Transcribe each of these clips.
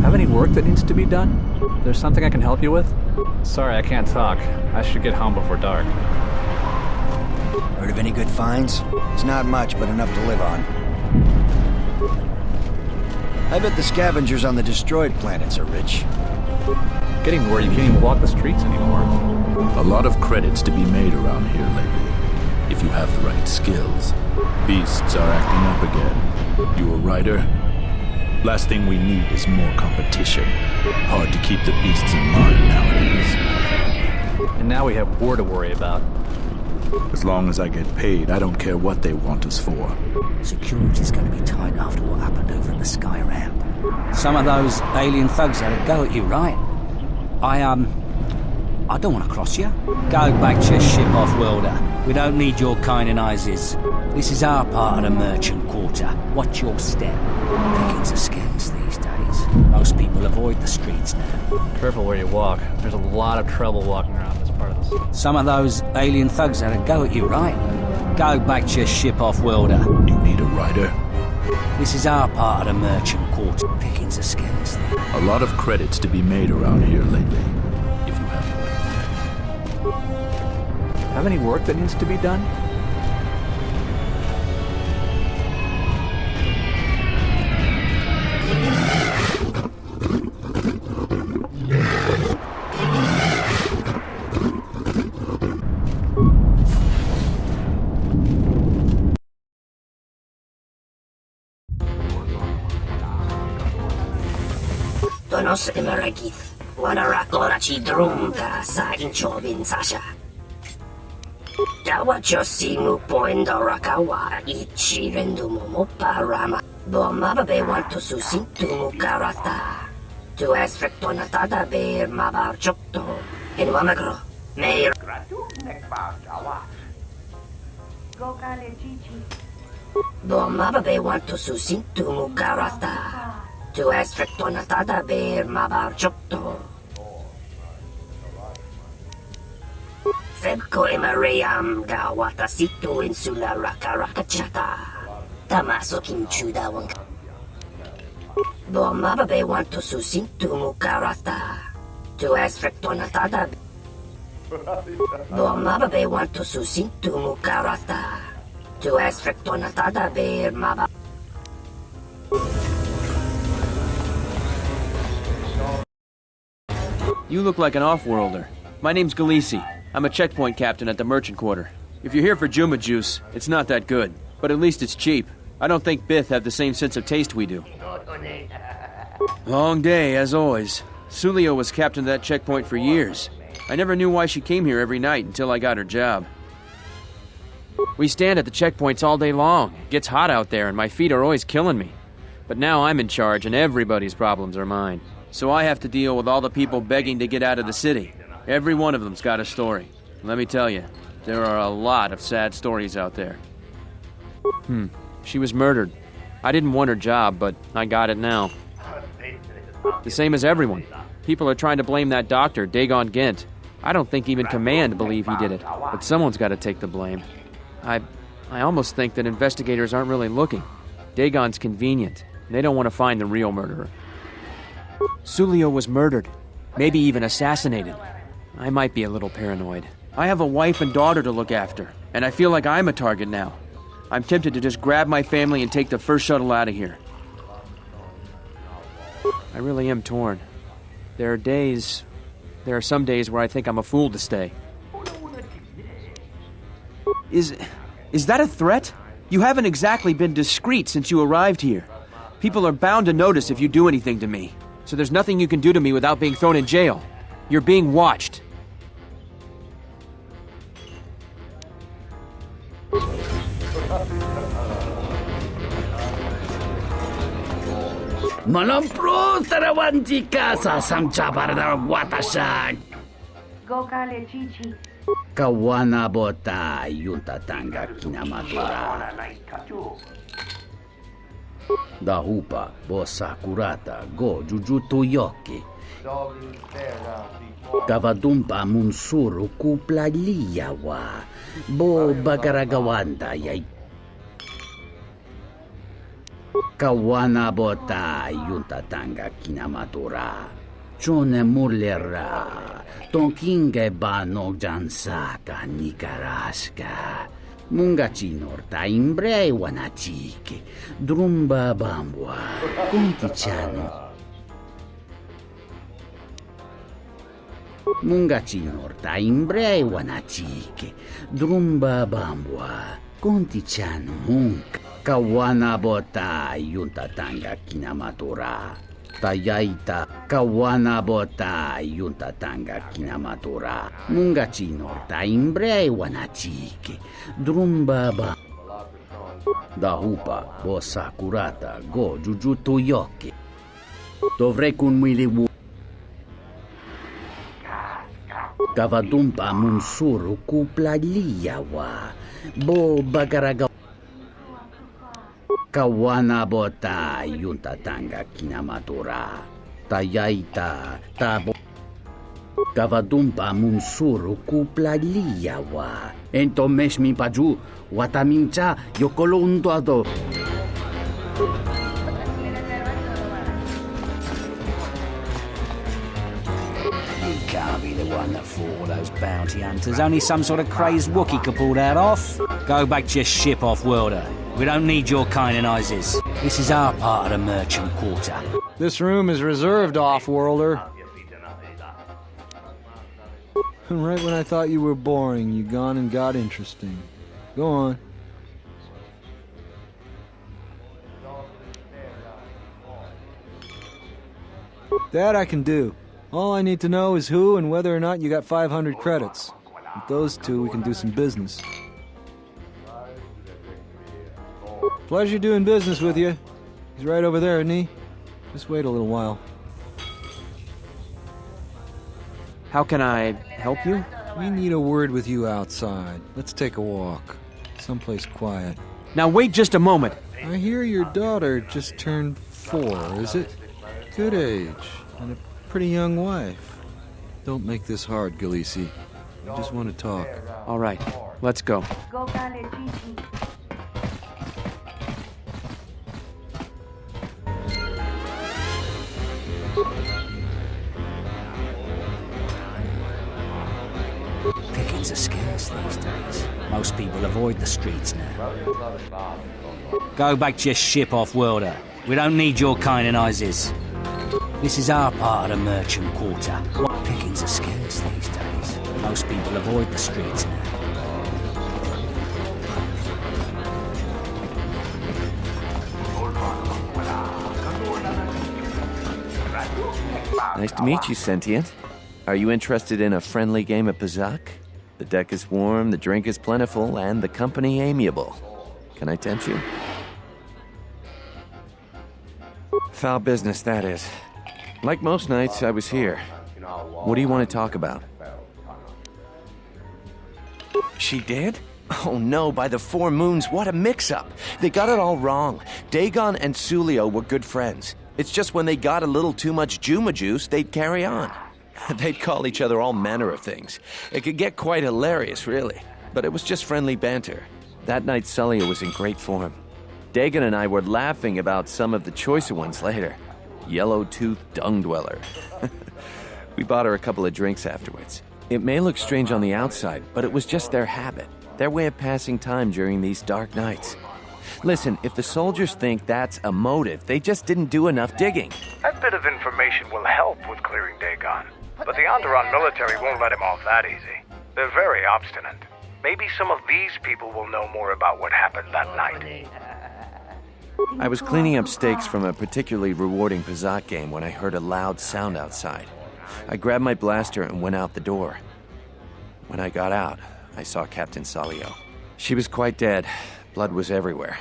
Have any work that needs to be done? There's something I can help you with? Sorry, I can't talk. I should get home before dark. Heard of any good finds? It's not much, but enough to live on. I bet the scavengers on the destroyed planets are rich. Getting where you can't even walk the streets anymore. A lot of credits to be made around here lately, if you have the right skills. Beasts are acting up again. You a rider? Last thing we need is more competition. Hard to keep the beasts in line nowadays. And now we have war to worry about. As long as I get paid, I don't care what they want us for. Security's gonna be tight after what happened over at the Sky Ramp. Some of those alien thugs had a go at you, right? I don't want to cross you. Go back to your ship off-worlder. We don't need your kind and eyes. This is our part of the merchant quarter. Watch your step. Pickings are scarce these days. Most people avoid the streets now. Careful where you walk. There's a lot of trouble walking around this part of the city. Some of those alien thugs had a go at you, right? Go back to your ship off-worlder. You need a rider? This is our part of the merchant quarter. Pickings are scarce. A lot of credits to be made around here lately, if you have the right. Have any work that needs to be done? Donos emeragith, wanara ci drumka sa inchobin sasha. Dawa chosimu poendo rakawa ichi rendumu moparama. Bomababe want to susintumu karata. Tu es rectonatada be mabar chokto. En wamagro, meir. Bomababe want to susintumu karata. Tu es rectonatada be mabar chokto. Febko emaream gawata situ insula rakarakachata. Tamaso kinchuda wanka. Bomababe want to susintu mukarata. Tu es rectonatada. Bomababe want to susintu mukarata. Tu es rectonatada be maba. You look like an off-worlder. My name's Galisi. I'm a checkpoint captain at the merchant quarter. If you're here for Juma juice, it's not that good. But at least it's cheap. I don't think Bith have the same sense of taste we do. Long day, as always. Sulio was captain of that checkpoint for years. I never knew why she came here every night until I got her job. We stand at the checkpoints all day long. It gets hot out there and my feet are always killing me. But now I'm in charge and everybody's problems are mine. So I have to deal with all the people begging to get out of the city. Every one of them's got a story. Let me tell you, there are a lot of sad stories out there. She was murdered. I didn't want her job, but I got it now. The same as everyone. People are trying to blame that doctor, Dagon Gent. I don't think even Command believe he did it, but someone's got to take the blame. I almost think that investigators aren't really looking. Dagon's convenient. They don't want to find the real murderer. Sulio was murdered, maybe even assassinated. I might be a little paranoid. I have a wife and daughter to look after, and I feel like I'm a target now. I'm tempted to just grab my family and take the first shuttle out of here. I really am torn. There are some days where I think I'm a fool to stay. Is that a threat? You haven't exactly been discreet since you arrived here. People are bound to notice if you do anything to me. So there's nothing you can do to me without being thrown in jail. You're being watched. Malampro tarawanti ka samcha para watashan. Gokale chichi. Kawana bota yunta tanga kinamadura. Dahupa bosa kurata go jujuto yoki. Kavadumpa munsuru kupla liyawa. Bo bagaragawanda yay. Kawana bota yuntatanga kinamatura. Chone murlera. Tonkinge ba no jansaka nikaraska. Mungachi norta imbre wanachike. Drumba bambwa. Contichano. Mungachi norta imbre wanachike. Drumba bambwa. Contichano munk. Kawana bota yuntatanga kinamatura. Tayaita kawana bota yuntatanga kinamatura. Mungachi norta imbre wanachike. Drumba ba. Dahupa bosa kurata go jujuto yoke. Dovrei kun miliwu. Gavadumpa munsuru kupla liyawa. Bo bagaraga. Kawana bota yuntatanga kinamatura. Tayaita tabo. Gavadumpa munsuru kupla liyawa. Ento mesmi paju. Watamincha yokolondo ado. You can't be the one that fought all those bounty hunters. Only some sort of crazed Wookiee could pull that off. Go back to your ship, off-worlder. We don't need your kind and eyes. This is our part of the merchant quarter. This room is reserved, off-worlder. And right when I thought you were boring, you gone and got interesting. Go on. That I can do. All I need to know is who and whether or not you got 500 credits. With those two, we can do some business. Pleasure doing business with you. He's right over there, isn't he? Just wait a little while. How can I help you? We need a word with you outside. Let's take a walk. Someplace quiet. Now wait just a moment. I hear your daughter just turned 4, is it? Good age, and a pretty young wife. Don't make this hard, Galisi. I just want to talk. All right, let's go. Go Kale Chichi. Pickings are scarce these days. Most people avoid the streets now. Go back to your ship, off-worlder. We don't need your kind and eyes. This is our part of the merchant quarter. Pickings are scarce these days. Most people avoid the streets now. Nice to meet you, Sentient. Are you interested in a friendly game of Pazak? The deck is warm, the drink is plentiful, and the company amiable. Can I tempt you? Foul business, that is. Like most nights, I was here. What do you want to talk about? She did? Oh no, by the 4 moons, what a mix-up! They got it all wrong. Dagon and Sulio were good friends. It's just when they got a little too much Juma juice, they'd carry on. They'd call each other all manner of things. It could get quite hilarious, really. But it was just friendly banter. That night, Sulio was in great form. Dagon and I were laughing about some of the choicer ones later. Yellow-toothed dung dweller. We bought her a couple of drinks afterwards. It may look strange on the outside, but it was just their habit. Their way of passing time during these dark nights. Listen, if the soldiers think that's a motive, they just didn't do enough digging. That bit of information will help with clearing Dagon. But the Onderon military won't let him off that easy. They're very obstinate. Maybe some of these people will know more about what happened that night. I was cleaning up stakes from a particularly rewarding Pazak game when I heard a loud sound outside. I grabbed my blaster and went out the door. When I got out, I saw Captain Salio. She was quite dead. Blood was everywhere.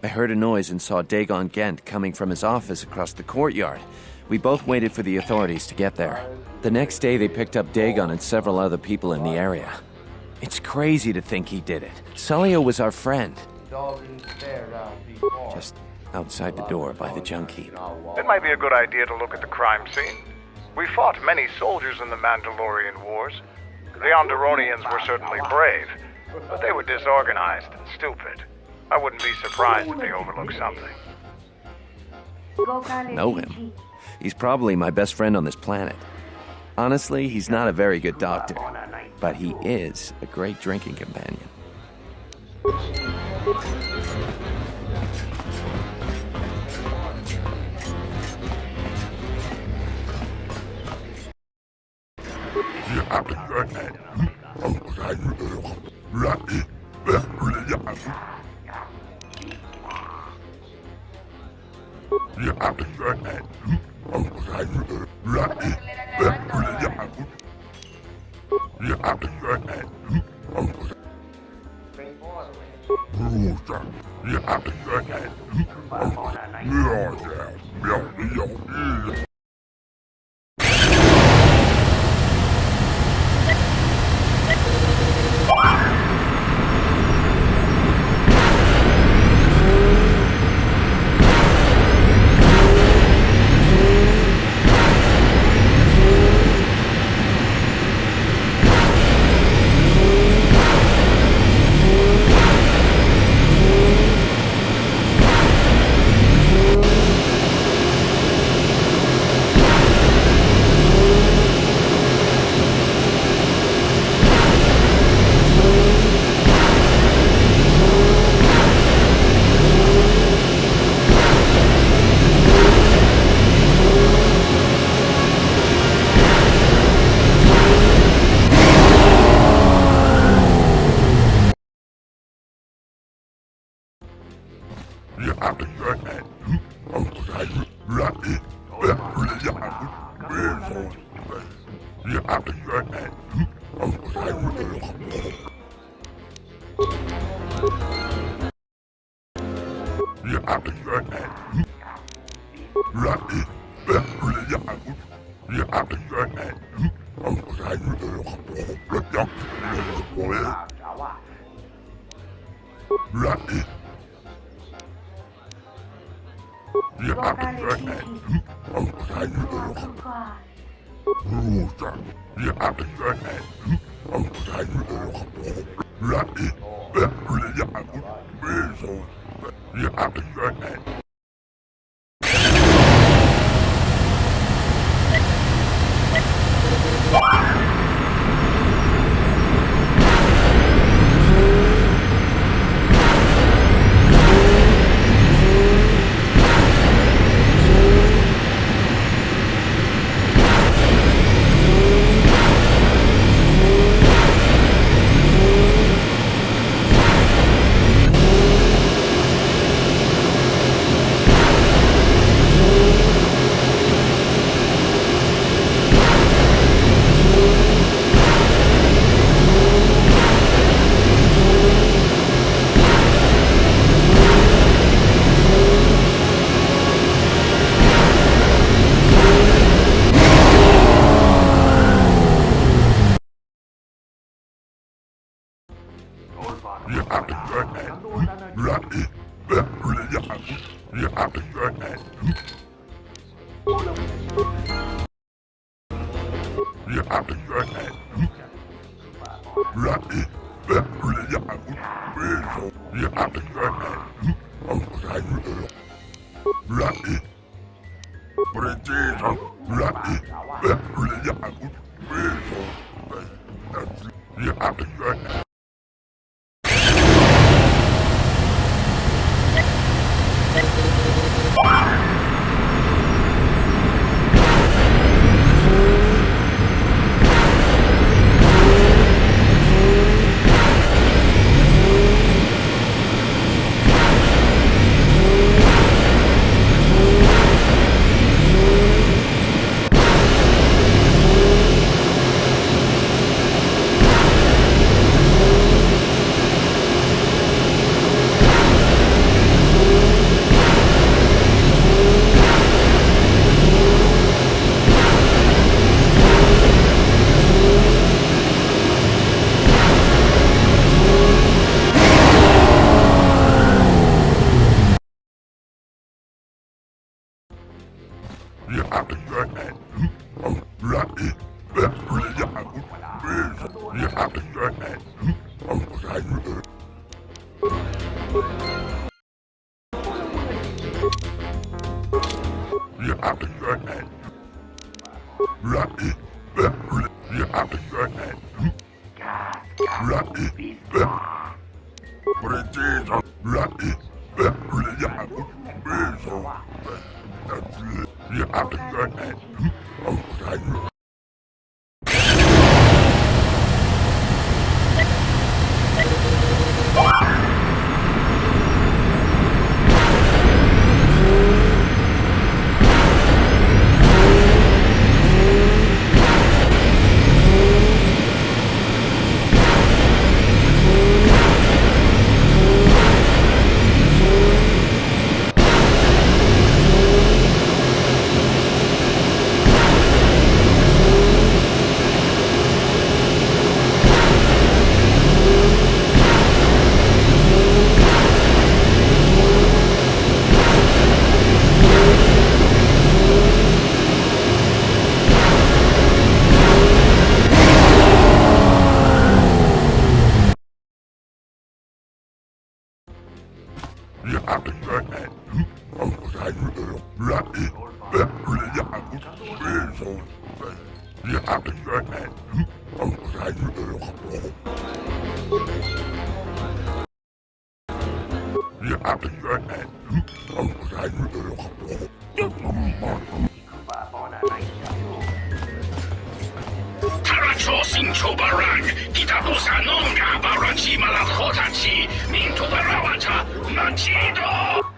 I heard a noise and saw Dagon Gent coming from his office across the courtyard. We both waited for the authorities to get there. The next day, they picked up Dagon and several other people in the area. It's crazy to think he did it. Salio was our friend. Just outside the door by the junk heap. It might be a good idea to look at the crime scene. We fought many soldiers in the Mandalorian Wars. The Onderonians were certainly brave, but they were disorganized and stupid. I wouldn't be surprised if they overlooked something. Know him? He's probably my best friend on this planet. Honestly, he's not a very good doctor, but he is a great drinking companion.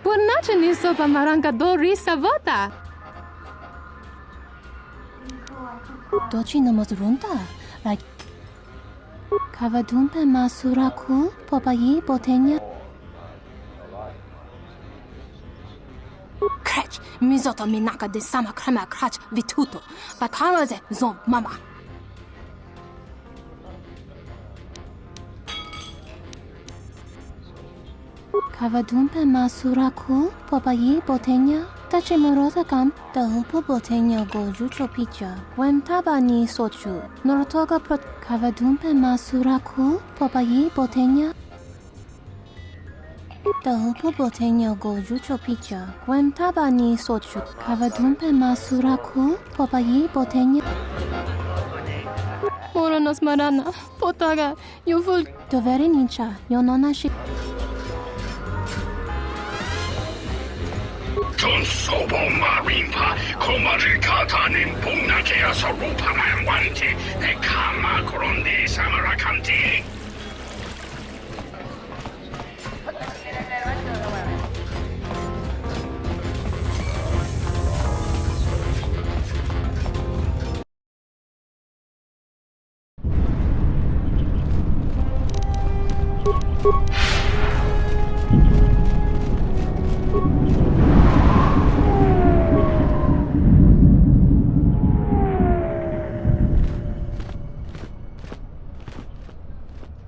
Buonanotte nisso pamaranga dori savota. Dochi nomos runta. Like Kavadumpe masuraku popayi botenya. Krach mizoto minaka de sama krema krach vituto. Vakamaze zon mama. Kavadumpe masuraku popayi botenya. Tache morota kam da upo botenya goju chopicha. Gwen tabani sochu. Norotoga prot Kavadumpe masuraku popayi botenya. Da upo botenya goju chopicha. Gwen tabani sochu. Kavadumpe masuraku popayi botenya. Moronos marana. Potaga. Yuvul. Doveri nincha. Yonona shi. Con sobo marimpa, komarikata nimpuna ke asarupa wanti, e kama gronde samarakanti.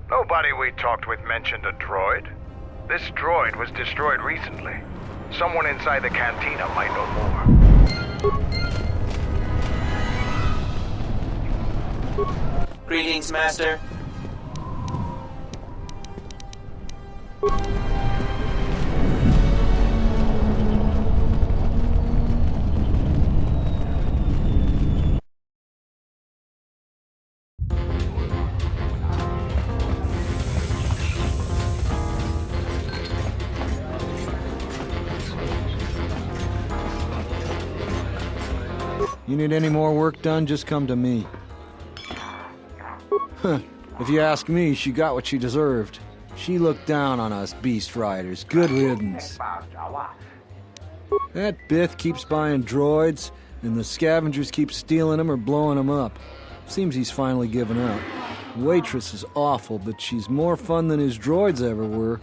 Nobody we talked with mentioned a droid. This droid was destroyed recently. Someone inside the cantina might know more. Greetings, Master. You need any more work done, just come to me. If you ask me, she got what she deserved. She looked down on us beast riders. Good riddance. That Bith keeps buying droids, and the scavengers keep stealing them or blowing them up. Seems he's finally given up. The waitress is awful, but she's more fun than his droids ever were.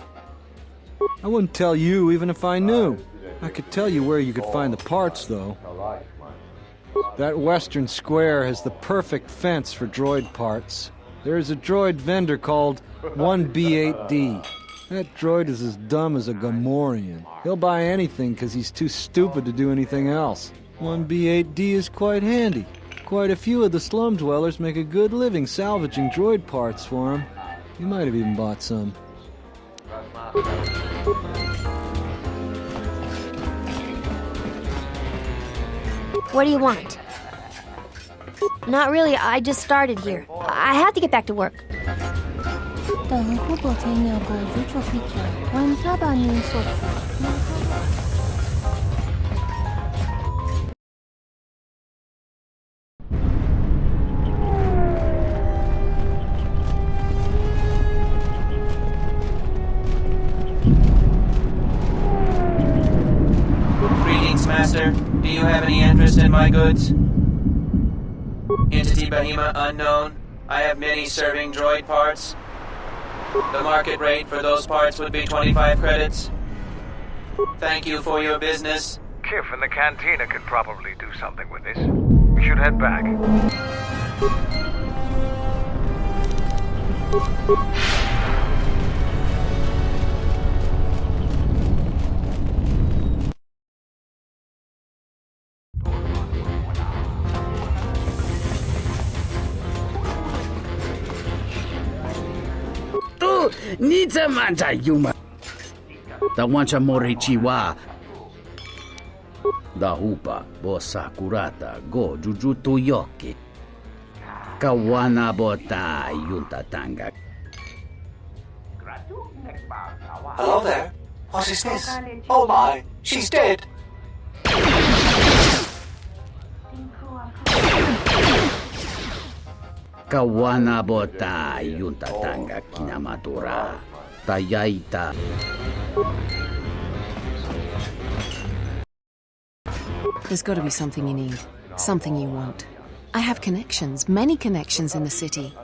I wouldn't tell you even if I knew. I could tell you where you could find the parts, though. That western square has the perfect fence for droid parts. There's a droid vendor called 1B8D. That droid is as dumb as a Gamorrean. He'll buy anything because he's too stupid to do anything else. 1B8D is quite handy. Quite a few of the slum dwellers make a good living salvaging droid parts for him. He might have even bought some. What do you want? Not really, I just started here. I have to get back to work. Dahupu botenya goju chopicha. Wentaba ni sochu. Greetings, Master. Do you have any interest in my goods? Entity Bahima unknown. I have many serving droid parts. The market rate for those parts would be 25 credits. Thank you for your business. Kif in the cantina could probably do something with this. We should head back. Tu, nita manta yuma. Da wancha morichiwa. Da hupa, bosa kurata, go jujutu yoki. Kawana bota yunta tanga. Hello there. What is this? Oh my, she's dead. Kawana bota yunta tanga kinamatura. Tayaita. There's got to be something you need, something you want. I have connections, many connections in the city.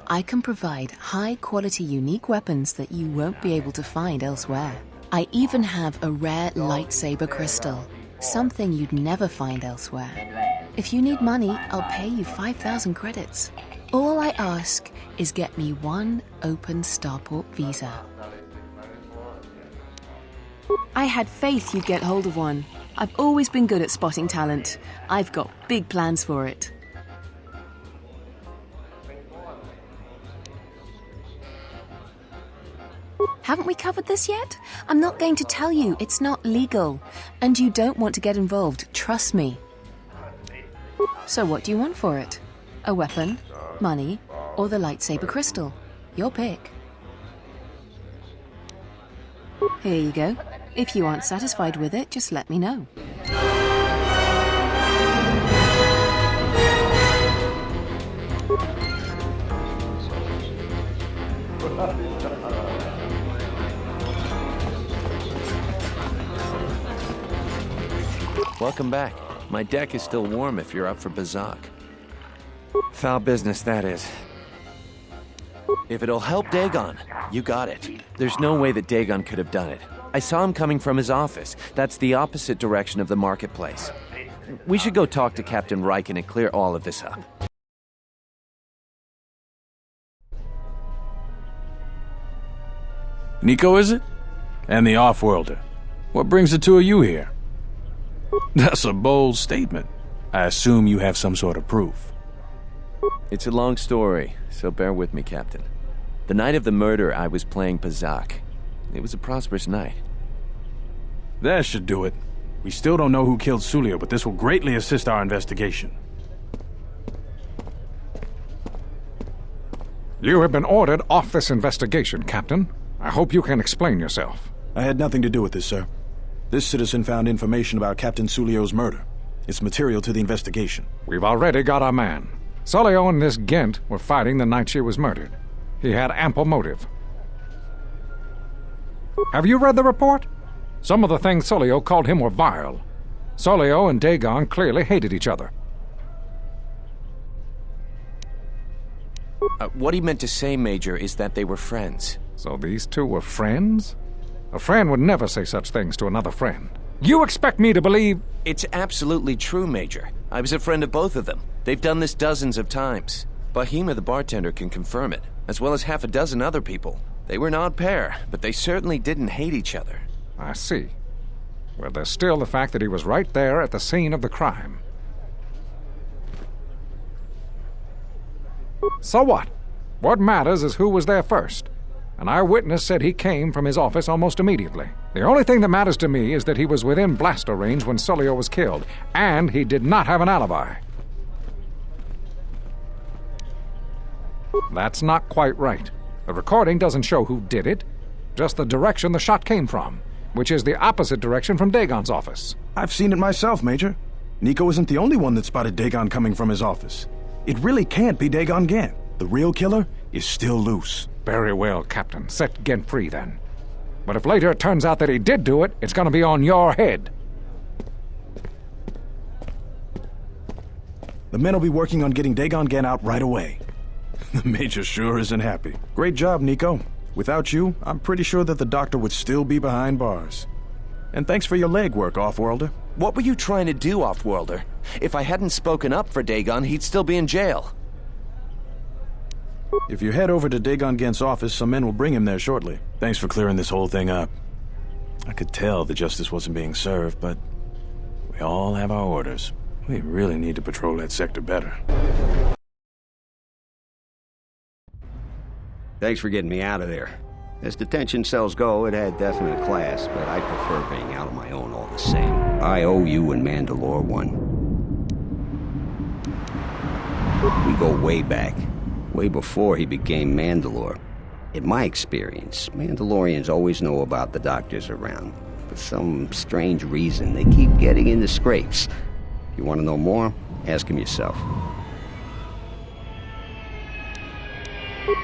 I can provide high-quality, unique weapons that you won't be able to find elsewhere. I even have a rare lightsaber crystal, something you'd never find elsewhere. If you need money, I'll pay you 5,000 credits. All I ask is get me one open starport visa. I had faith you'd get hold of one. I've always been good at spotting talent. I've got big plans for it. Haven't we covered this yet? I'm not going to tell you. It's not legal. And you don't want to get involved. Trust me. So what do you want for it? A weapon, money, or the lightsaber crystal? Your pick. Here you go. If you aren't satisfied with it, just let me know. Welcome back. My deck is still warm if you're up for Bazak. Foul business, that is. If it'll help Dagon, you got it. There's no way that Dagon could have done it. I saw him coming from his office. That's the opposite direction of the marketplace. We should go talk to Captain Riken and clear all of this up. Nico, is it? And the off-worlder. What brings the two of you here? That's a bold statement. I assume you have some sort of proof. It's a long story, so bear with me, Captain. The night of the murder, I was playing Bazak. It was a prosperous night. That should do it. We still don't know who killed Sulio, but this will greatly assist our investigation. You have been ordered off this investigation, Captain. I hope you can explain yourself. I had nothing to do with this, sir. This citizen found information about Captain Sulio's murder. It's material to the investigation. We've already got our man. Sulio and this Gent were fighting the night she was murdered. He had ample motive. Have you read the report? Some of the things Sulio called him were vile. Sulio and Dagon clearly hated each other. What he meant to say, Major, is that they were friends. So these two were friends? A friend would never say such things to another friend. You expect me to believe... It's absolutely true, Major. I was a friend of both of them. They've done this dozens of times. Bahima, the bartender, can confirm it, as well as half a dozen other people. They were an odd pair, but they certainly didn't hate each other. I see. Well, there's still the fact that he was right there at the scene of the crime. So what? What matters is who was there first. An eyewitness said he came from his office almost immediately. The only thing that matters to me is that he was within blaster range when Sulio was killed, and he did not have an alibi. That's not quite right. The recording doesn't show who did it, just the direction the shot came from, which is the opposite direction from Dagon's office. I've seen it myself, Major. Nico isn't the only one that spotted Dagon coming from his office. It really can't be Dagon Gant. The real killer is still loose. Very well, Captain. Set Gent free, then. But if later it turns out that he did do it, it's gonna be on your head. The men will be working on getting Dagon Gant out right away. The Major sure isn't happy. Great job, Nico. Without you, I'm pretty sure that the doctor would still be behind bars. And thanks for your legwork, Off-Worlder. What were you trying to do, Off-Worlder? If I hadn't spoken up for Dagon, he'd still be in jail. If you head over to Dagon Gant's office, some men will bring him there shortly. Thanks for clearing this whole thing up. I could tell the justice wasn't being served, but we all have our orders. We really need to patrol that sector better. Thanks for getting me out of there. As detention cells go, it had definite class, but I prefer being out on my own all the same. I owe you and Mandalore one. We go way back. Way before he became Mandalore. In my experience, Mandalorians always know about the doctors around. For some strange reason, they keep getting into scrapes. If you want to know more, ask him yourself.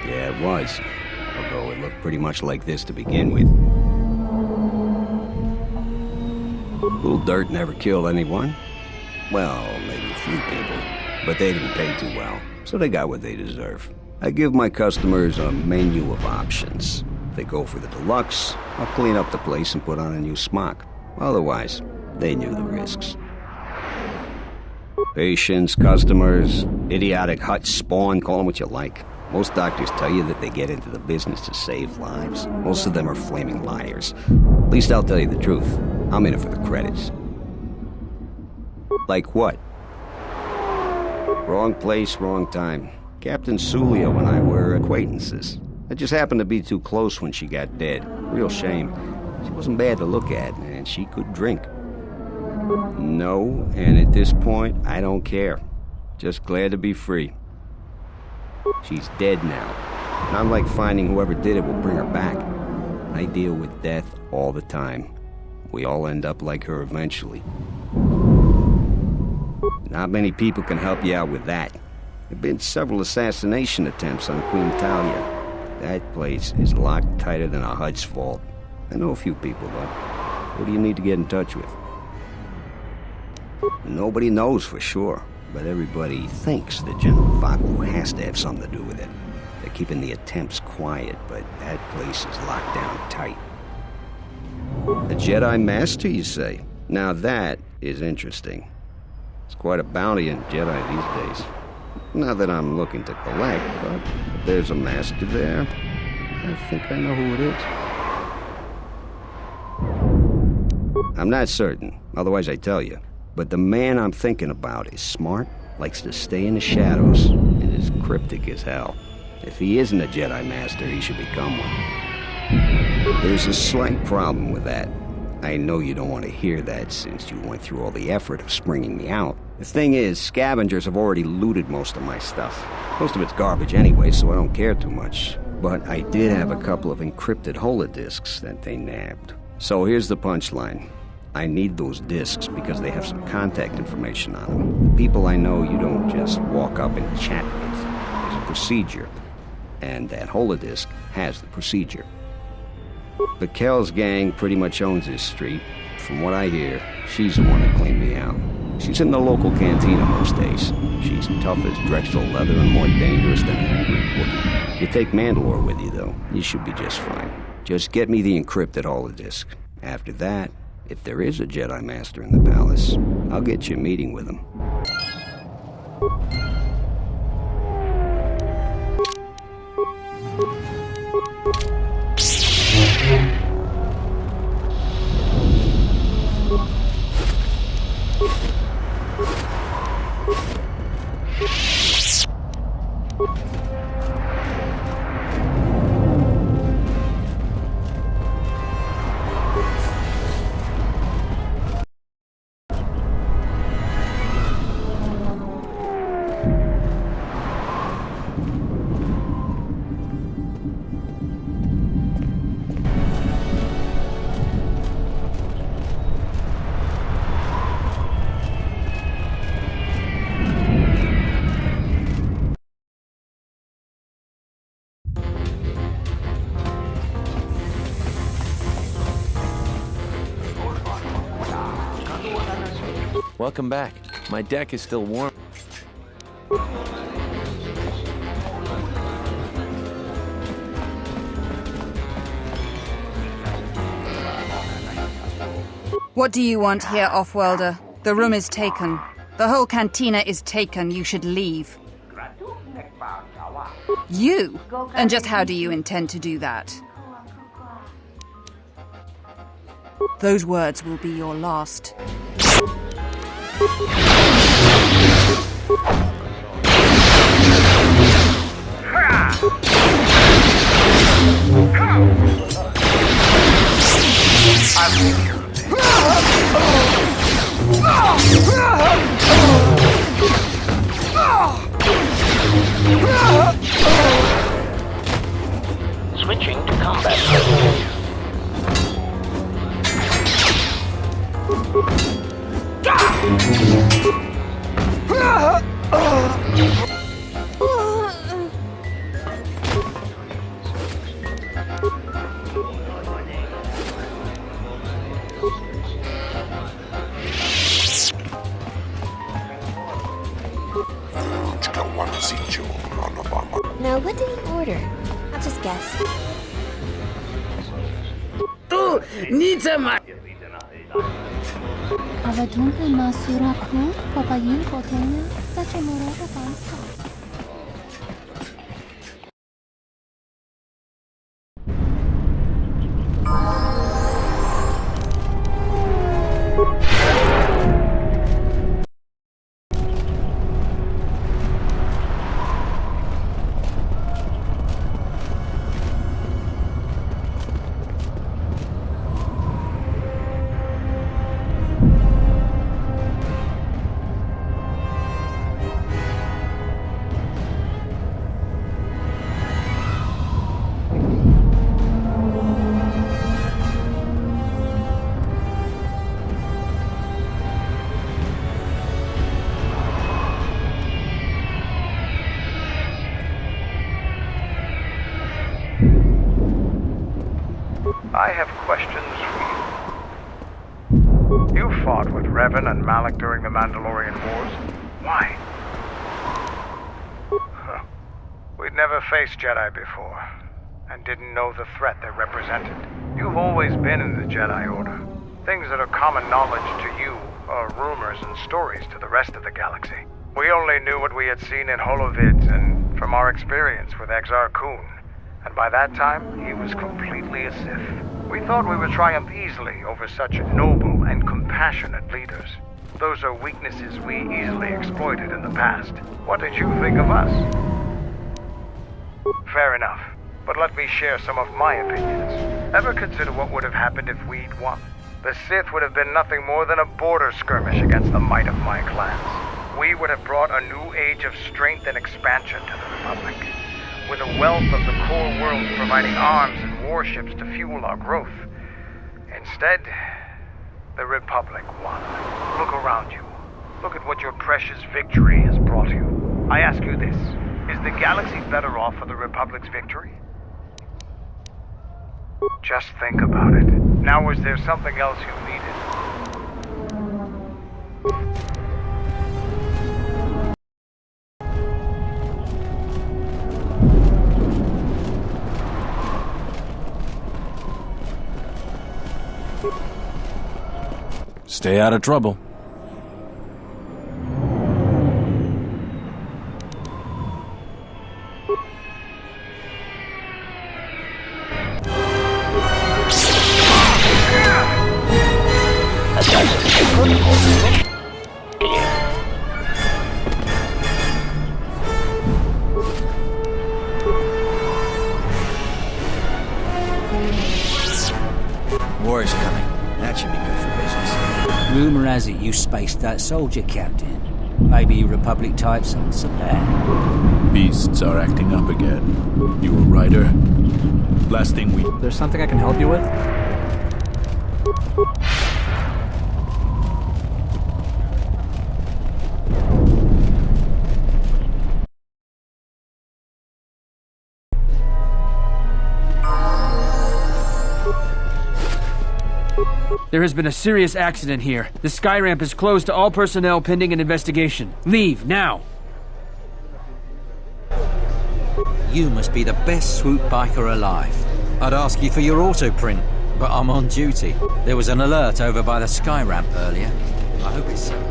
Yeah, it was. Although it looked pretty much like this to begin with. Little Dirt never killed anyone. Well, maybe a few people. But they didn't pay too well. So they got what they deserve. I give my customers a menu of options. If they go for the deluxe, I'll clean up the place and put on a new smock. Otherwise, they knew the risks. Patients, customers, idiotic hut spawn, call them what you like. Most doctors tell you that they get into the business to save lives. Most of them are flaming liars. At least I'll tell you the truth. I'm in it for the credits. Like what? Wrong place, wrong time. Captain Sulio and I were acquaintances. I just happened to be too close when she got dead. Real shame. She wasn't bad to look at, and she could drink. No, and at this point, I don't care. Just glad to be free. She's dead now. Not like finding whoever did it will bring her back. I deal with death all the time. We all end up like her eventually. Not many people can help you out with that. There have been several assassination attempts on Queen Talia. That place is locked tighter than a Hud's vault. I know a few people, though. What do you need to get in touch with? Nobody knows for sure, but everybody thinks that General Vaku has to have something to do with it. They're keeping the attempts quiet, but that place is locked down tight. A Jedi Master, you say? Now that is interesting. It's quite a bounty in Jedi these days. Not that I'm looking to collect, but if there's a master there, I think I know who it is. I'm not certain, otherwise I'd tell you. But the man I'm thinking about is smart, likes to stay in the shadows, and is cryptic as hell. If he isn't a Jedi Master, he should become one. There's a slight problem with that. I know you don't want to hear that since you went through all the effort of springing me out. The thing is, scavengers have already looted most of my stuff. Most of it's garbage anyway, so I don't care too much. But I did have a couple of encrypted holodisks that they nabbed. So here's the punchline. I need those discs because they have some contact information on them. People I know you don't just walk up and chat with. There's a procedure. And that holodisc has the procedure. The Kells gang pretty much owns this street. From what I hear, she's the one that cleaned me out. She's in the local cantina most days. She's tough as Drexel leather and more dangerous than an angry Wookiee. If you take Mandalore with you, though, you should be just fine. Just get me the encrypted holodisc. After that, if there is a Jedi Master in the palace, I'll get you a meeting with him. Welcome back. My deck is still warm. What do you want here, Offworlder? The room is taken. The whole cantina is taken. You should leave. You? And just how do you intend to do that? Those words will be your last. Switching to combat mode. Now, what did he order? I'll just guess. Kavadumpe masuraku papayin botenya tache morota kansa. I have questions for you. You fought with Revan and Malak during the Mandalorian Wars. Why? Huh. We'd never faced Jedi before, and didn't know the threat they represented. You've always been in the Jedi Order. Things that are common knowledge to you are rumors and stories to the rest of the galaxy. We only knew what we had seen in holovids and from our experience with Exar Kun. And by that time, he was completely a Sith. We thought we would triumph easily over such noble and compassionate leaders. Those are weaknesses we easily exploited in the past. What did you think of us? Fair enough, but let me share some of my opinions. Ever consider what would have happened if we'd won? The Sith would have been nothing more than a border skirmish against the might of my clans. We would have brought a new age of strength and expansion to the Republic. With a wealth of the core worlds providing arms and warships to fuel our growth. Instead, the Republic won. Look around you. Look at what your precious victory has brought you. I ask you this, is the galaxy better off for the Republic's victory? Just think about it. Now, is there something else you needed? Stay out of trouble. War is coming. That should be good for business. Rumor has it you spaced that soldier, Captain. Maybe you Republic types answer back. Beasts are acting up again. You a writer? Last thing we... There's something I can help you with? There has been a serious accident here. The sky ramp is closed to all personnel pending an investigation. Leave, now! You must be the best swoop biker alive. I'd ask you for your auto print, but I'm on duty. There was an alert over by the sky ramp earlier. I hope it's so.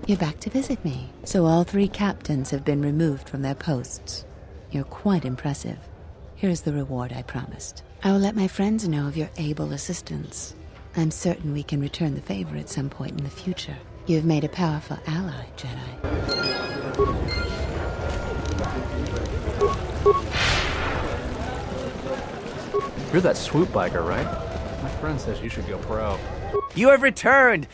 You're back to visit me. So all 3 captains have been removed from their posts. You're quite impressive. Here's the reward I promised. I will let my friends know of your able assistance. I'm certain we can return the favor at some point in the future. You've made a powerful ally, Jedi. You're that swoop biker, right? My friend says you should go pro. You have returned!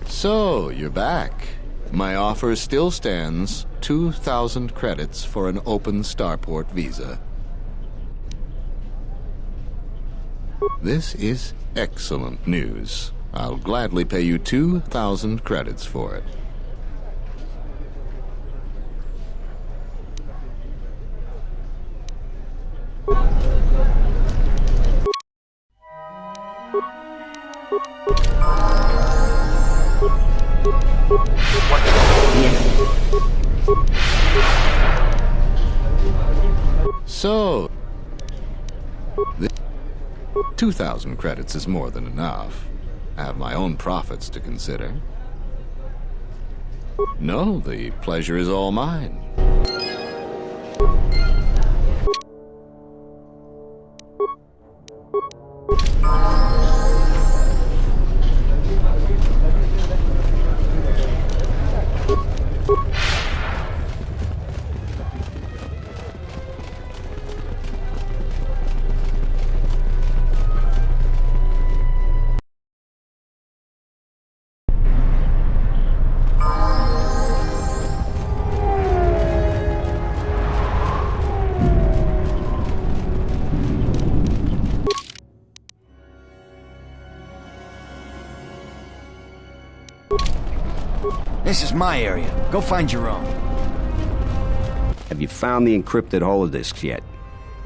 So, you're back. My offer still stands, 2,000 credits for an open starport visa. This is excellent news. I'll gladly pay you 2,000 credits for it. So, 2,000 credits is more than enough. I have my own profits to consider. No, the pleasure is all mine. This is my area. Go find your own. Have you found the encrypted holodisks yet?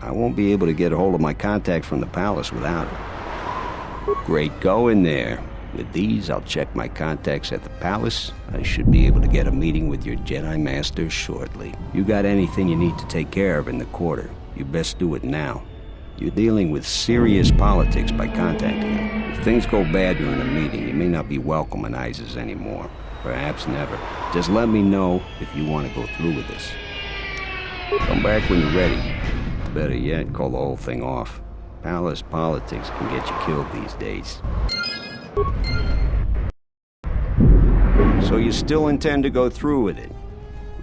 I won't be able to get a hold of my contact from the palace without it. Great going there. With these, I'll check my contacts at the palace. I should be able to get a meeting with your Jedi Master shortly. You got anything you need to take care of in the quarter, you best do it now. You're dealing with serious politics by contacting him. If things go bad during a meeting, you may not be welcome in Isis anymore. Perhaps never. Just let me know if you want to go through with this. Come back when you're ready. Better yet, call the whole thing off. Palace politics can get you killed these days. So you still intend to go through with it?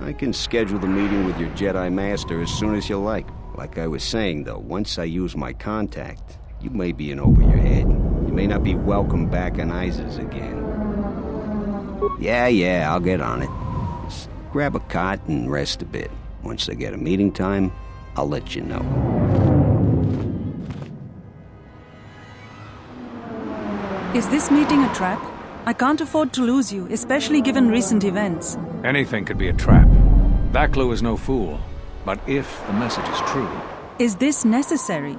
I can schedule the meeting with your Jedi Master as soon as you like. Like I was saying, though, once I use my contact, you may be in over your head. You may not be welcome back in Isis again. Yeah, I'll get on it. Just grab a cot and rest a bit. Once I get a meeting time, I'll let you know. Is this meeting a trap? I can't afford to lose you, especially given recent events. Anything could be a trap. That clue is no fool. But if the message is true... Is this necessary?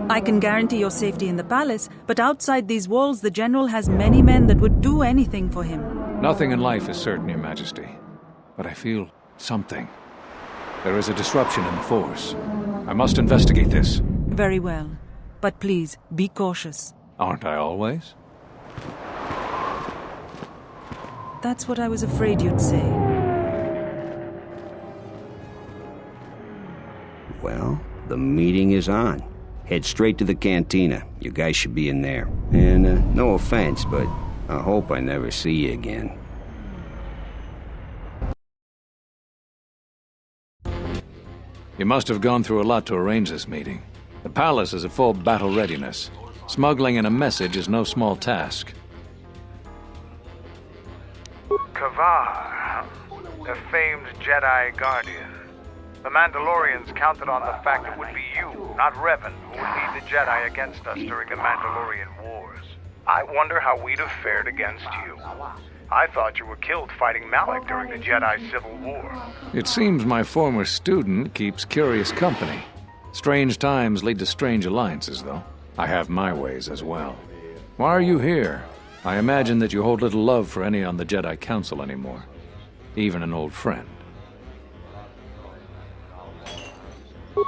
I can guarantee your safety in the palace, but outside these walls the General has many men that would do anything for him. Nothing in life is certain, Your Majesty. But I feel something. There is a disruption in the Force. I must investigate this. Very well. But please, be cautious. Aren't I always? That's what I was afraid you'd say. Well, the meeting is on. Head straight to the cantina. You guys should be in there. And, no offense, but I hope I never see you again. You must have gone through a lot to arrange this meeting. The palace is at full battle readiness. Smuggling in a message is no small task. Kavar, the famed Jedi Guardian. The Mandalorians counted on the fact it would be you, not Revan, who would lead the Jedi against us during the Mandalorian Wars. I wonder how we'd have fared against you. I thought you were killed fighting Malik during the Jedi Civil War. It seems my former student keeps curious company. Strange times lead to strange alliances, though. I have my ways as well. Why are you here? I imagine that you hold little love for any on the Jedi Council anymore. Even an old friend.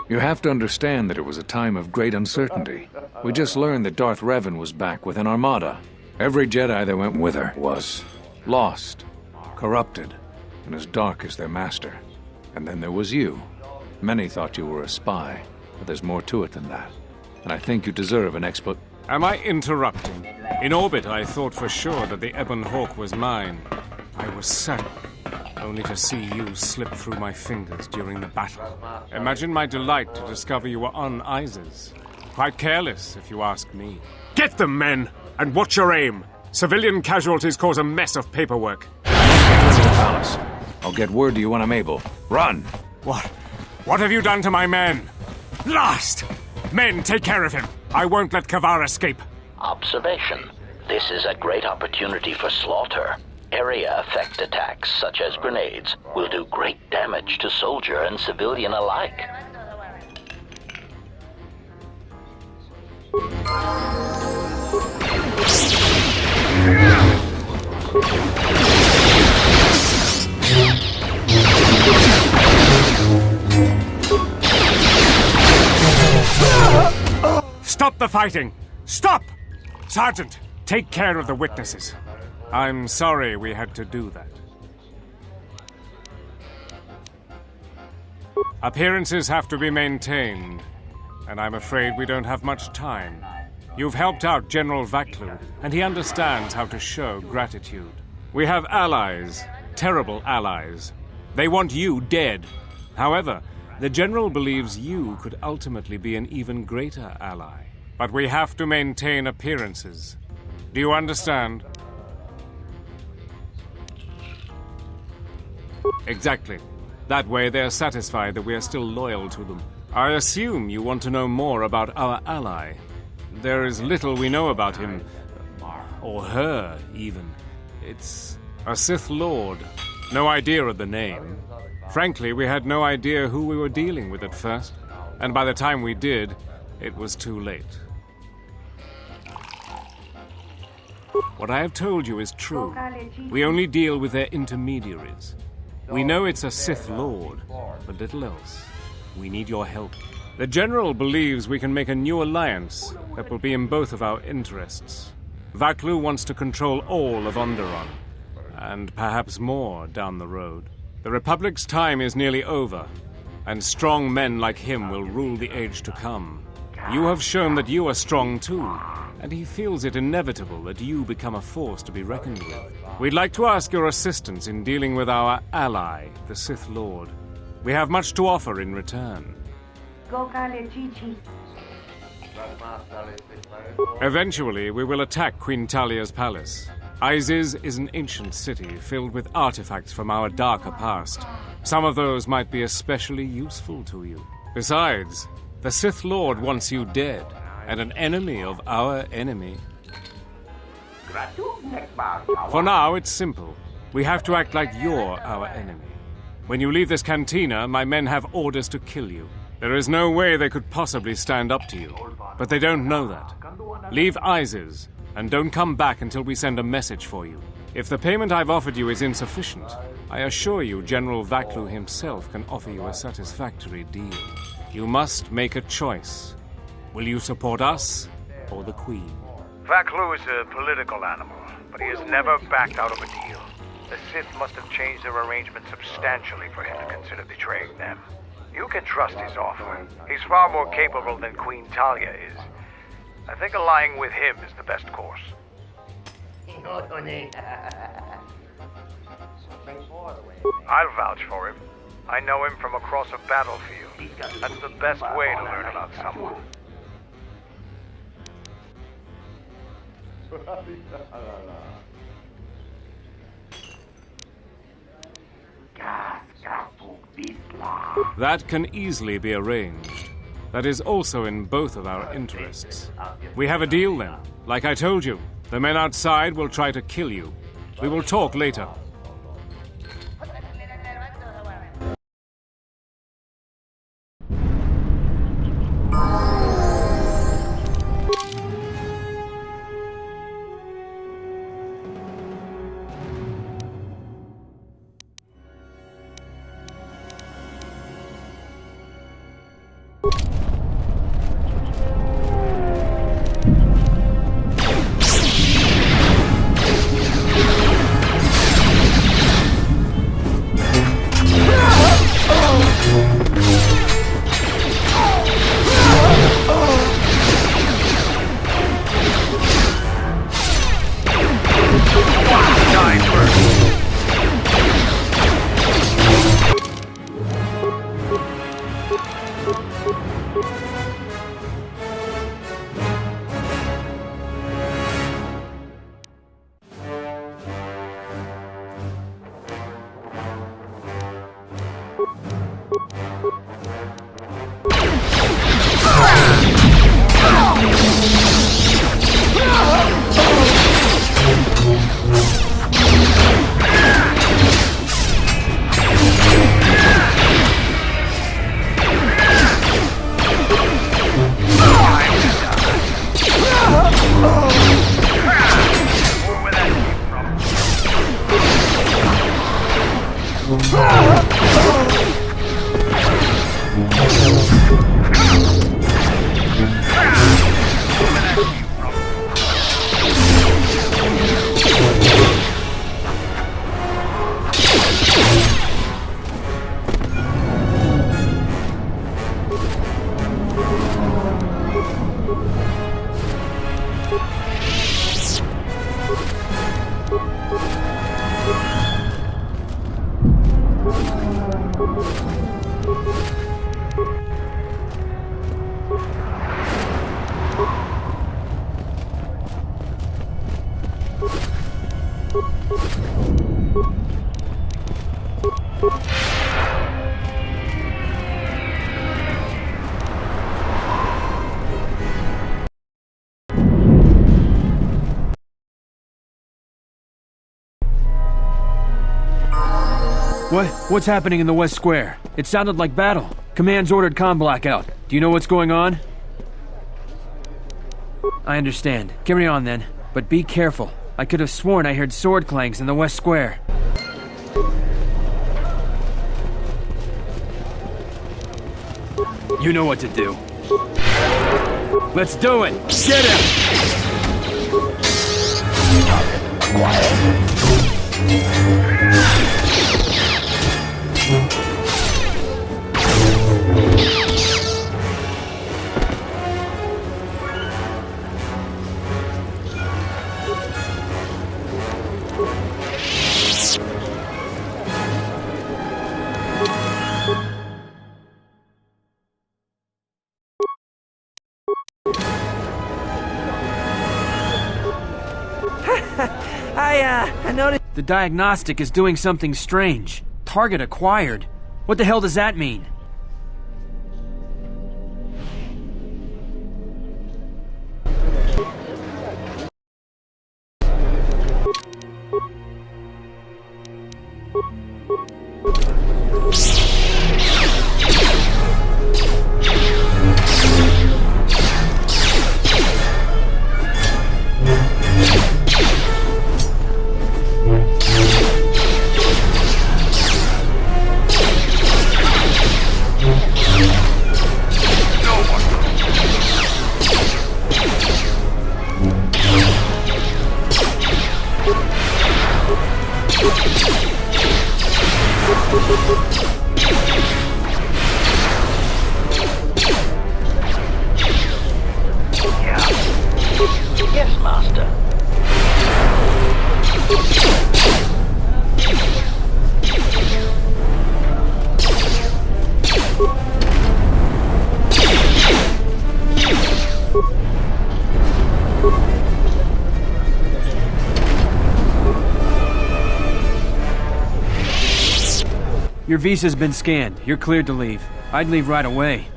You have to understand that it was a time of great uncertainty. We just learned that Darth Revan was back with an armada. Every Jedi that went with her was lost, corrupted, and as dark as their master. And then there was you. Many thought you were a spy, but there's more to it than that. And I think you deserve an explanation. Am I interrupting? In orbit, I thought for sure that the Ebon Hawk was mine. I was certain, only to see you slip through my fingers during the battle. Imagine my delight to discover you were on Isis. Quite careless, if you ask me. Get them, men! And watch your aim! Civilian casualties cause a mess of paperwork. Get to the palace. I'll get word to you when I'm able. Run! What have you done to my men? Last! Men, take care of him! I won't let Kavar escape. Observation. This is a great opportunity for slaughter. Area effect attacks, such as grenades, will do great damage to soldier and civilian alike. Stop the fighting! Stop! Sergeant, take care of the witnesses. I'm sorry we had to do that. Appearances have to be maintained, and I'm afraid we don't have much time. You've helped out General Vaklu, and he understands how to show gratitude. We have allies, terrible allies. They want you dead. However, the General believes you could ultimately be an even greater ally. But we have to maintain appearances. Do you understand? Exactly. That way they're satisfied that we are still loyal to them. I assume you want to know more about our ally. There is little we know about him, or her, even. It's a Sith Lord. No idea of the name. Frankly, we had no idea who we were dealing with at first. And by the time we did, it was too late. What I have told you is true. We only deal with their intermediaries. We know it's a Sith Lord, but little else. We need your help. The General believes we can make a new alliance that will be in both of our interests. Vaklu wants to control all of Onderon, and perhaps more down the road. The Republic's time is nearly over, and strong men like him will rule the age to come. You have shown that you are strong too, and he feels it inevitable that you become a force to be reckoned with. We'd like to ask your assistance in dealing with our ally, the Sith Lord. We have much to offer in return. Eventually, we will attack Queen Talia's palace. Isis is an ancient city filled with artifacts from our darker past. Some of those might be especially useful to you. Besides, the Sith Lord wants you dead, and an enemy of our enemy. For now, it's simple. We have to act like you're our enemy. When you leave this cantina, my men have orders to kill you. There is no way they could possibly stand up to you, but they don't know that. Leave Isis, and don't come back until we send a message for you. If the payment I've offered you is insufficient, I assure you General Vaklu himself can offer you a satisfactory deal. You must make a choice. Will you support us or the Queen? Vaklu is a political animal, but he has never backed out of a deal. The Sith must have changed their arrangement substantially for him to consider betraying them. You can trust his offer. He's far more capable than Queen Talia is. I think allying with him is the best course. I'll vouch for him. I know him from across a battlefield. That's the best way to learn about someone. That can easily be arranged. That is also in both of our interests. We have a deal then. Like I told you, The men outside will try to kill you. We will talk later. What's happening in the West Square? It sounded like battle. Command's ordered comm blackout. Do you know what's going on? I understand. Carry on then. But be careful. I could have sworn I heard sword clangs in the West Square. You know what to do. Let's do it! Get him! I noticed... The diagnostic is doing something strange. Target acquired. What the hell does that mean? Yes, Master. Your visa's been scanned. You're cleared to leave. I'd leave right away.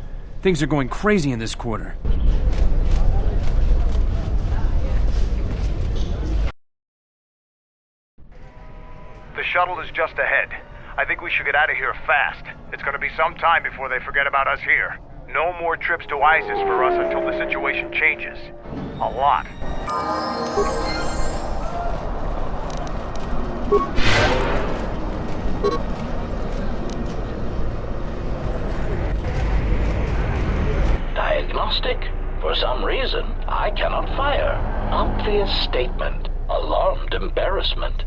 Things are going crazy in this quarter. The shuttle is just ahead. I think we should get out of here fast. It's gonna be some time before they forget about us here. No more trips to ISIS for us until the situation changes. A lot. Diagnostic? For some reason, I cannot fire. Obvious statement. Alarmed embarrassment.